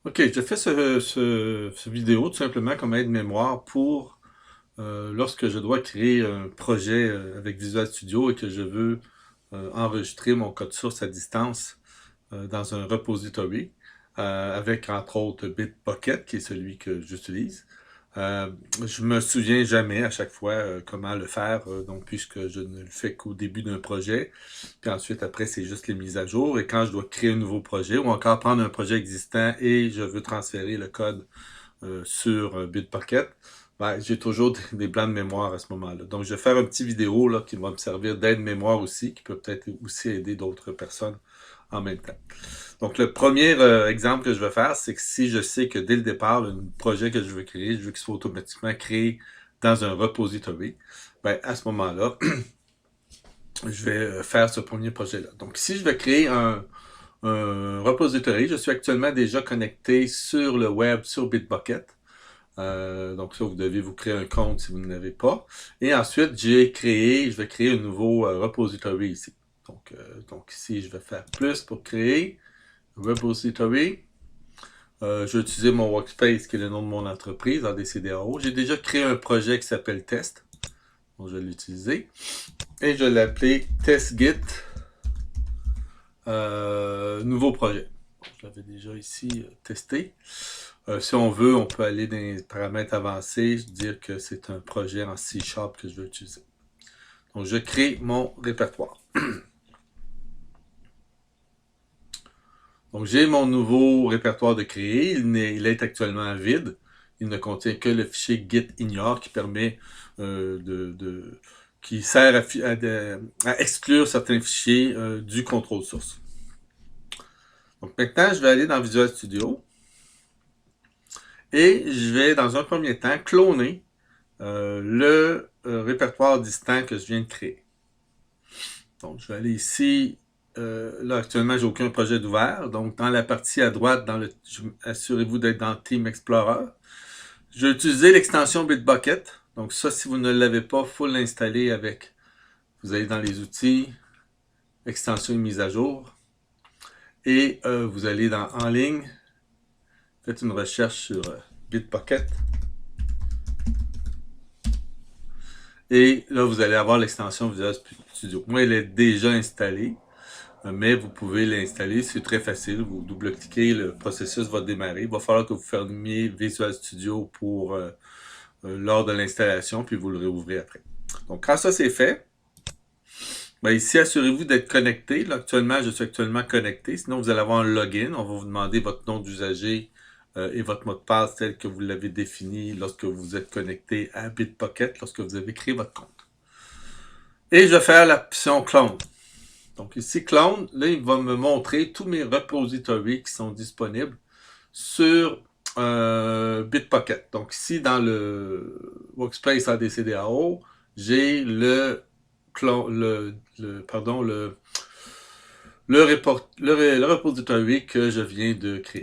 Ok, je fais ce vidéo tout simplement comme aide-mémoire pour lorsque je dois créer un projet avec Visual Studio et que je veux enregistrer mon code source à distance dans un repository avec entre autres Bitbucket qui est celui que j'utilise. Euh, je me souviens jamais à chaque fois comment le faire, donc puisque je ne le fais qu'au début d'un projet. Puis ensuite, après, c'est juste les mises à jour. Et quand je dois créer un nouveau projet ou encore prendre un projet existant et je veux transférer le code sur Bitbucket, ben, j'ai toujours des blancs de mémoire à ce moment-là. Donc, je vais faire une petite vidéo là, qui va me servir d'aide-mémoire aussi, qui peut peut-être aussi aider d'autres personnes en même temps. Donc, le premier exemple que je vais faire, c'est que si je sais que dès le départ, le projet que je veux créer, je veux qu'il soit automatiquement créé dans un repository, ben, à ce moment-là, je vais faire ce premier projet-là. Donc, si je vais créer un repository, je suis actuellement déjà connecté sur le web, sur Bitbucket. Donc ça, vous devez vous créer un compte si vous n'en avez pas. Et ensuite, je vais créer un nouveau repository ici. Donc ici, je vais faire plus pour créer repository. Je vais utiliser mon workspace qui est le nom de mon entreprise, ADCDAO. J'ai déjà créé un projet qui s'appelle Test. Donc je vais l'utiliser. Et je vais l'appeler TestGit nouveau projet. Je l'avais déjà ici testé. Si on veut, on peut aller dans les paramètres avancés, dire que c'est un projet en C# que je veux utiliser. Donc, je crée mon répertoire. Donc, j'ai mon nouveau répertoire de créer. Il est actuellement vide. Il ne contient que le fichier git-ignore qui permet qui sert à exclure certains fichiers du contrôle source. Donc, maintenant, je vais aller dans Visual Studio et je vais, dans un premier temps, cloner le répertoire distant que je viens de créer. Donc, je vais aller ici. Là, actuellement, j'ai aucun projet d'ouvert. Donc, dans la partie à droite, assurez-vous d'être dans Team Explorer. Je vais utiliser l'extension Bitbucket. Donc, ça, si vous ne l'avez pas, il faut l'installer avec. Vous allez dans les outils, extension et mise à jour. Et vous allez dans En ligne. Faites une recherche sur Bitbucket. Et là, vous allez avoir l'extension Visual Studio. Moi, elle est déjà installée. Mais vous pouvez l'installer, c'est très facile. Vous double-cliquez, le processus va démarrer. Il va falloir que vous fermiez Visual Studio pour lors de l'installation, puis vous le réouvrez après. Donc, quand ça c'est fait, ben ici, assurez-vous d'être connecté. Là, actuellement, je suis actuellement connecté. Sinon, vous allez avoir un login. On va vous demander votre nom d'usager et votre mot de passe tel que vous l'avez défini lorsque vous êtes connecté à Bitbucket, lorsque vous avez créé votre compte. Et je vais faire l'option clone. Donc ici, clone, là, il va me montrer tous mes repositories qui sont disponibles sur Bitbucket. Donc ici, dans le Workspace ADCDAO, j'ai le repository que je viens de créer.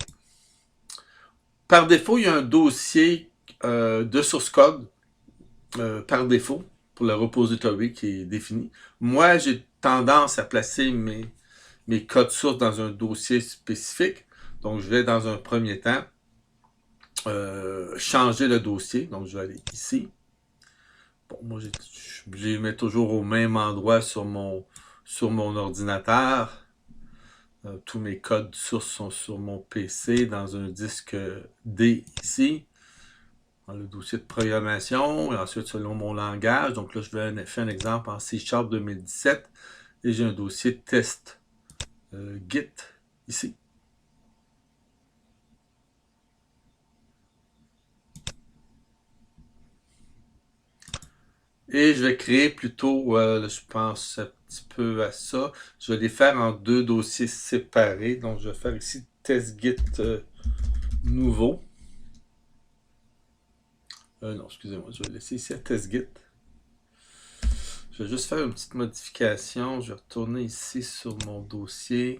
Par défaut, il y a un dossier de source code par défaut pour le repository qui est défini. Moi, j'ai tendance à placer mes codes sources dans un dossier spécifique. Donc, je vais dans un premier temps changer le dossier. Donc, je vais aller ici. Bon, moi, je les mets toujours au même endroit sur mon ordinateur. Tous mes codes sources sont sur mon PC dans un disque D ici. Dans le dossier de programmation et ensuite selon mon langage. Donc là, je vais faire un exemple en C# 2017 et j'ai un dossier de test Git ici. Et je vais créer plutôt, je pense un petit peu à ça. Je vais les faire en deux dossiers séparés. Donc, je vais faire ici test Git nouveau. Non, excusez-moi, je vais laisser ici à test Git. Je vais juste faire une petite modification. Je vais retourner ici sur mon dossier.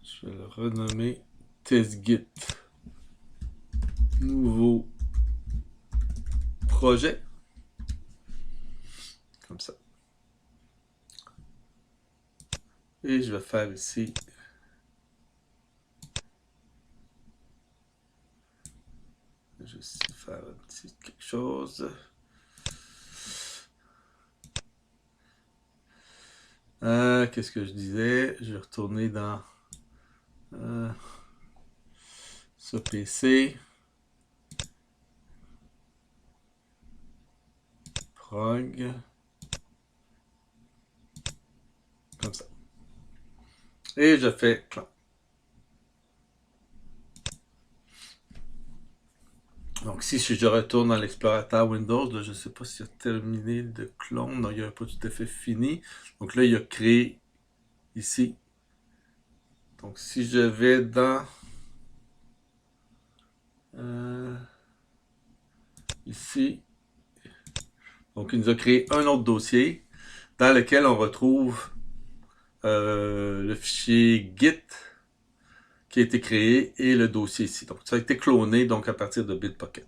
Je vais le renommer TestGit nouveau projet. Et je vais faire ici. Je vais aussi faire un petit quelque chose. Qu'est-ce que je disais? Je vais retourner dans ce PC. Prog. Comme ça. Et je fais clone. Donc ici, si je retourne dans l'explorateur Windows, là, je ne sais pas s'il a terminé de clone. Non, il n'a pas tout à fait fini. Donc là, il a créé ici. Donc si je vais dans ici, donc il nous a créé un autre dossier dans lequel on retrouve le fichier Git qui a été créé et le dossier ici. Donc ça a été cloné donc à partir de Bitbucket.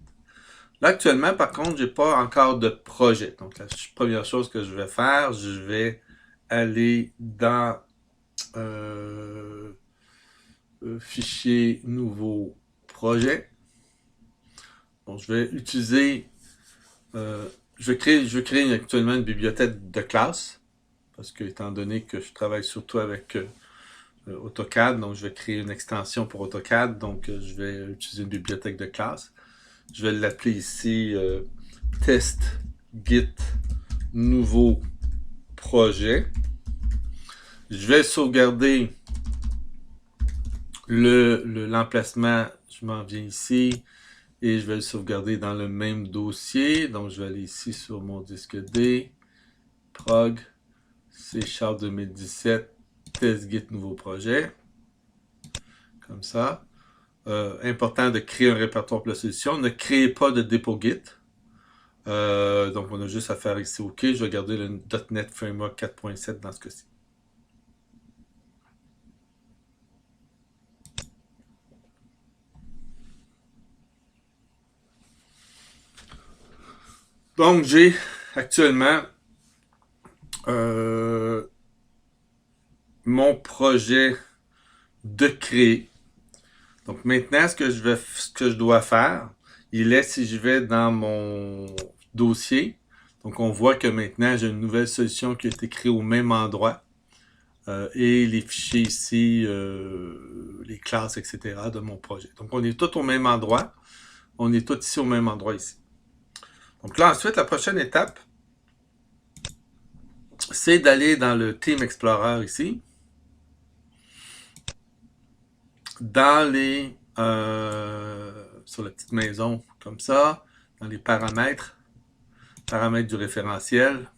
Là actuellement, par contre, j'ai pas encore de projet. Donc la première chose que je vais faire, je vais aller dans fichier nouveau projet. Donc je vais utiliser je vais créer actuellement une bibliothèque de classe parce que étant donné que je travaille surtout avec AutoCAD, donc je vais créer une extension pour AutoCAD, donc je vais utiliser une bibliothèque de classe. Je vais l'appeler ici test git nouveau projet. Je vais sauvegarder l'emplacement, je m'en viens ici et je vais le sauvegarder dans le même dossier. Donc je vais aller ici sur mon disque D, prog, C# 2017, test git nouveau projet. Comme ça. Important de créer un répertoire pour la solution. Ne créez pas de dépôt Git. Donc, on a juste à faire ici OK. Je vais garder le .NET Framework 4.7 dans ce cas-ci. Donc, j'ai actuellement mon projet de créer. Donc, maintenant, ce que je dois faire, il est si je vais dans mon dossier. Donc, on voit que maintenant, j'ai une nouvelle solution qui a été créée au même endroit. Et les fichiers ici, les classes, etc. de mon projet. Donc, on est tous au même endroit. On est tous ici au même endroit ici. Donc là, ensuite, la prochaine étape, c'est d'aller dans le Team Explorer ici. Dans les... sur la petite maison, comme ça. Dans les paramètres. Paramètres du référentiel.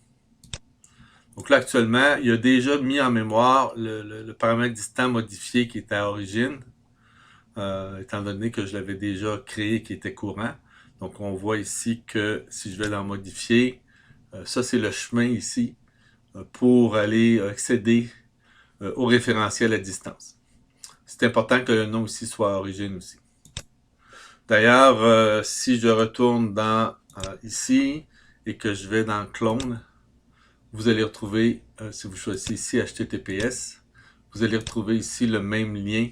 Donc là, actuellement, il a déjà mis en mémoire le paramètre distant modifié qui était à origine. Étant donné que je l'avais déjà créé qui était courant. Donc on voit ici que si je vais dans modifier, ça c'est le chemin ici pour aller accéder au référentiel à distance. C'est important que le nom ici soit à origine aussi. D'ailleurs, si je retourne dans ici et que je vais dans clone, vous allez retrouver, si vous choisissez ici HTTPS, vous allez retrouver ici le même lien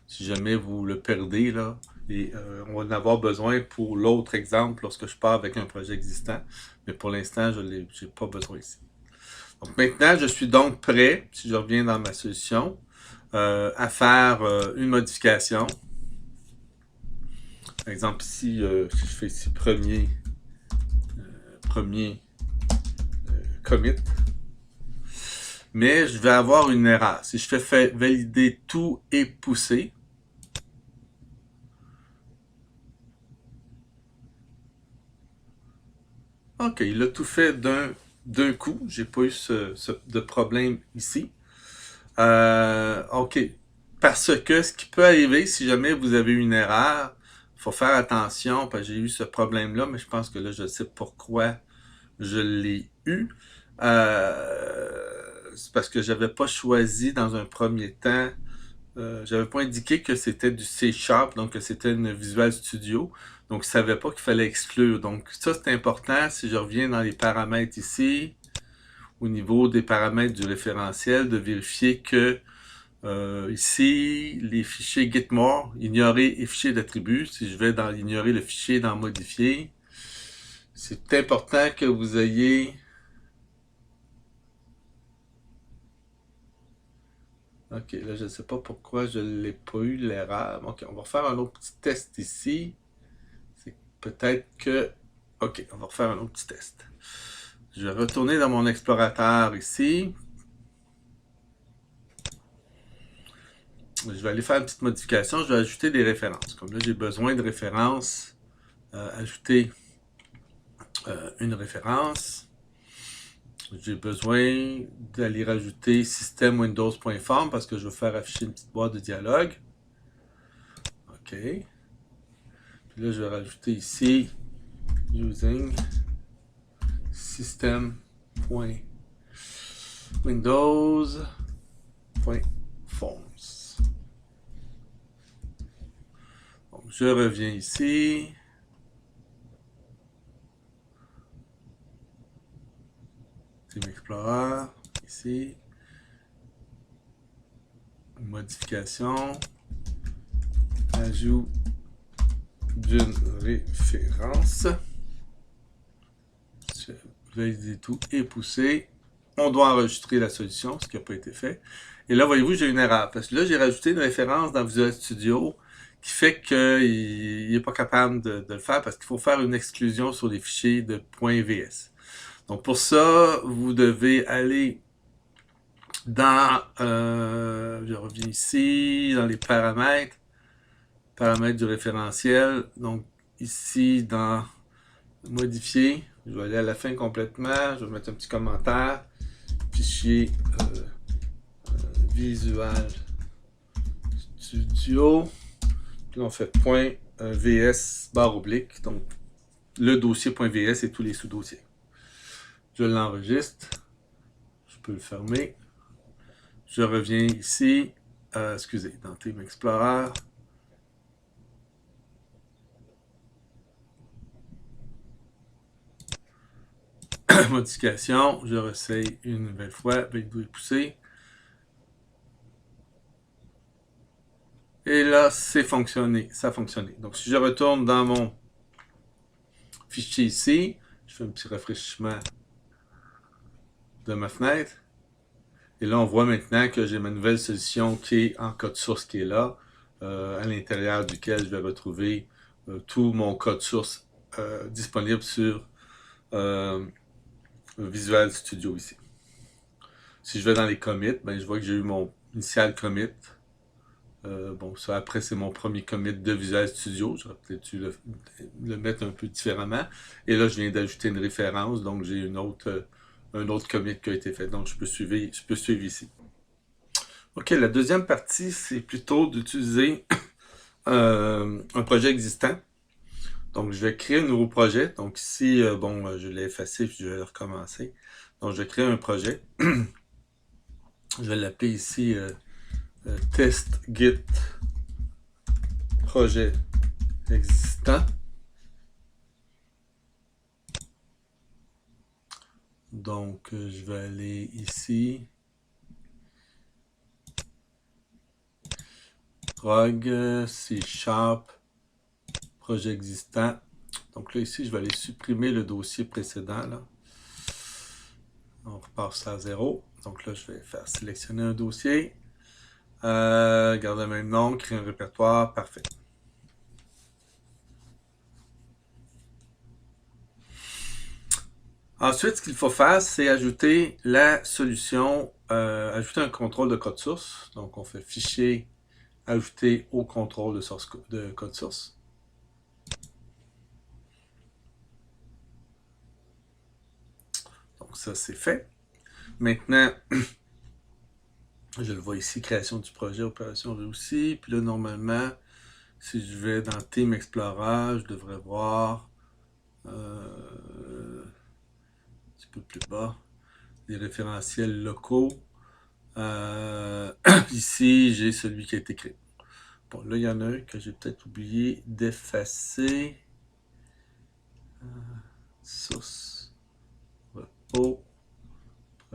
si jamais vous le perdez, là, et on va en avoir besoin pour l'autre exemple lorsque je pars avec un projet existant, mais pour l'instant, je n'ai pas besoin ici. Donc maintenant, je suis donc prêt, si je reviens dans ma solution, à faire une modification. Par exemple, ici, si je fais ici premier commit, mais je vais avoir une erreur. Si je fais valider tout et pousser, OK, il a tout fait d'un coup. J'ai pas eu de problème ici. OK. Parce que ce qui peut arriver, si jamais vous avez une erreur, il faut faire attention, parce que j'ai eu ce problème-là, mais je pense que là, je sais pourquoi je l'ai eu. C'est parce que j'avais pas choisi dans un premier temps, j'avais pas indiqué que c'était du C#, donc que c'était une Visual Studio. Donc, je savais pas qu'il fallait exclure. Donc, ça, c'est important. Si je reviens dans les paramètres ici, au niveau des paramètres du référentiel, de vérifier que ici, les fichiers getMore, ignorer les fichiers d'attributs. Si je vais dans ignorer le fichier dans modifier, c'est important que vous ayez... Ok, là, je ne sais pas pourquoi je ne l'ai pas eu l'erreur. Ok, on va refaire un autre petit test ici. C'est peut-être que... Ok, on va refaire un autre petit test. Je vais retourner dans mon explorateur ici. Je vais aller faire une petite modification. Je vais ajouter des références. Comme là, j'ai besoin de références. Ajouter une référence. J'ai besoin d'aller rajouter système windows.form parce que je veux faire afficher une petite boîte de dialogue. OK. Puis là, je vais rajouter ici using system.windows.forms. Donc, je reviens ici. Team Explorer, ici. Modification. Ajout d'une référence. Valider tout et pousser. On doit enregistrer la solution, ce qui n'a pas été fait. Et là, voyez-vous, j'ai une erreur. Parce que là, j'ai rajouté une référence dans Visual Studio qui fait qu'il n'est pas capable de le faire parce qu'il faut faire une exclusion sur les fichiers de .vs. Donc, pour ça, vous devez aller dans, je reviens ici, dans les paramètres du référentiel. Donc, ici, dans modifier, je vais aller à la fin complètement, je vais mettre un petit commentaire, fichier Visual Studio, puis on fait .vs barre oblique, donc le dossier .vs et tous les sous-dossiers. Je l'enregistre, je peux le fermer, je reviens ici, excusez, dans Team Explorer, modification, je réessaye une nouvelle fois, avec doigt poussé. Et là, c'est fonctionné, ça a fonctionné. Donc, si je retourne dans mon fichier ici, je fais un petit rafraîchissement de ma fenêtre. Et là, on voit maintenant que j'ai ma nouvelle solution qui est en code source qui est là, à l'intérieur duquel je vais retrouver tout mon code source disponible sur Visual Studio ici. Si je vais dans les commits, ben, je vois que j'ai eu mon initial commit. Bon, ça après, c'est mon premier commit de Visual Studio. J'aurais peut-être dû le mettre un peu différemment. Et là, je viens d'ajouter une référence, donc j'ai un autre commit qui a été fait. Donc, je peux suivre ici. OK, la deuxième partie, c'est plutôt d'utiliser un projet existant. Donc, je vais créer un nouveau projet. Donc ici, bon, je l'ai effacé, puis je vais le recommencer. Donc, je vais créer un projet. Je vais l'appeler ici test git projet existant. Donc, je vais aller ici. Prog, C#, projet existant. Donc là, ici, je vais aller supprimer le dossier précédent. Là. On repasse à 0. Donc là, je vais faire sélectionner un dossier. Garder le même nom, créer un répertoire. Parfait. Ensuite, ce qu'il faut faire, c'est ajouter la solution, ajouter un contrôle de code source. Donc, on fait fichier, ajouter au contrôle de code source. Donc, ça, c'est fait. Maintenant, je le vois ici, création du projet, opération réussie. Puis là, normalement, si je vais dans Team Explorer, je devrais voir un petit peu plus bas les référentiels locaux. Ici, j'ai celui qui a été créé. Bon, là, il y en a un que j'ai peut-être oublié d'effacer. Source, repos,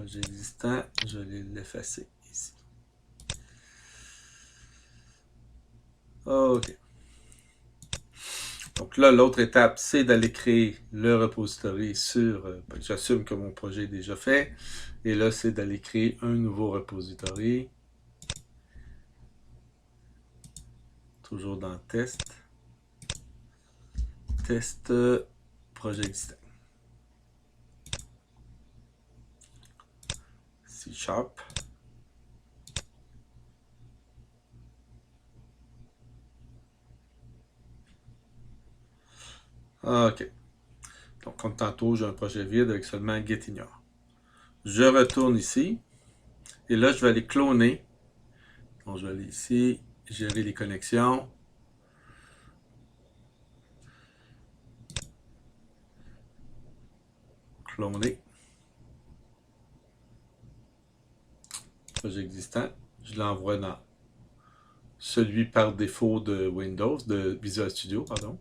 projet existant, je vais l'effacer ici. OK. Donc là, l'autre étape, c'est d'aller créer le repository sur... j'assume que mon projet est déjà fait. Et là, c'est d'aller créer un nouveau repository. Toujours dans test. Test projet existant. C#. OK. Donc, comme tantôt, j'ai un projet vide avec seulement Getignore. Je retourne ici. Et là, je vais aller cloner. Donc, je vais aller ici, gérer les connexions. Cloner. Projet existant. Je l'envoie dans celui par défaut de Windows, de Visual Studio, pardon.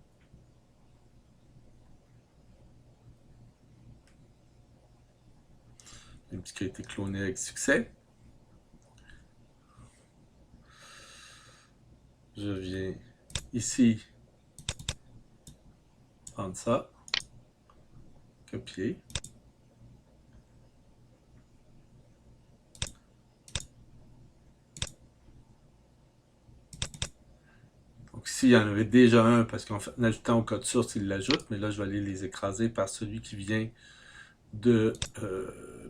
Un petit qui a été cloné avec succès. Je viens ici, prendre ça, copier. Donc ici, il y en avait déjà un parce qu'en ajoutant au code source, il l'ajoute, mais là, je vais aller les écraser par celui qui vient de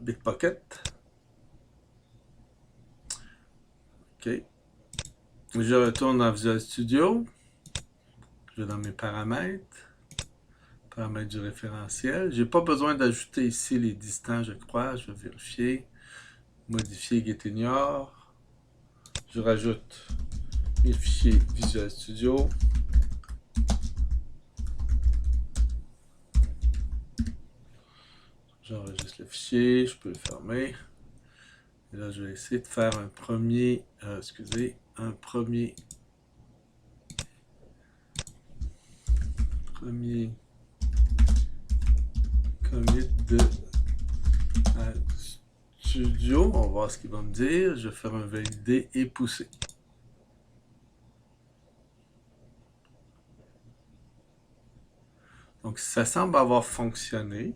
Bitbucket. OK. Je retourne dans Visual Studio. Je vais dans mes paramètres. Paramètres du référentiel. Je n'ai pas besoin d'ajouter ici les distants, je crois. Je vais vérifier. Modifier Getignore. Je rajoute mes fichiers Visual Studio. J'enregistre le fichier, je peux le fermer. Et là, je vais essayer de faire un premier, un premier commit de Studio. On va voir ce qu'il va me dire. Je vais faire un valider et pousser. Donc, ça semble avoir fonctionné.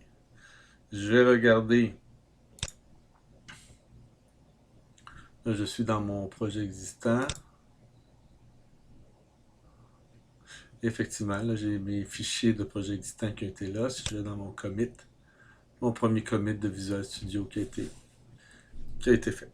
Je vais regarder. Là, je suis dans mon projet existant. Effectivement, là, j'ai mes fichiers de projet existant qui ont été là. Si je vais dans mon commit, mon premier commit de Visual Studio qui a été fait.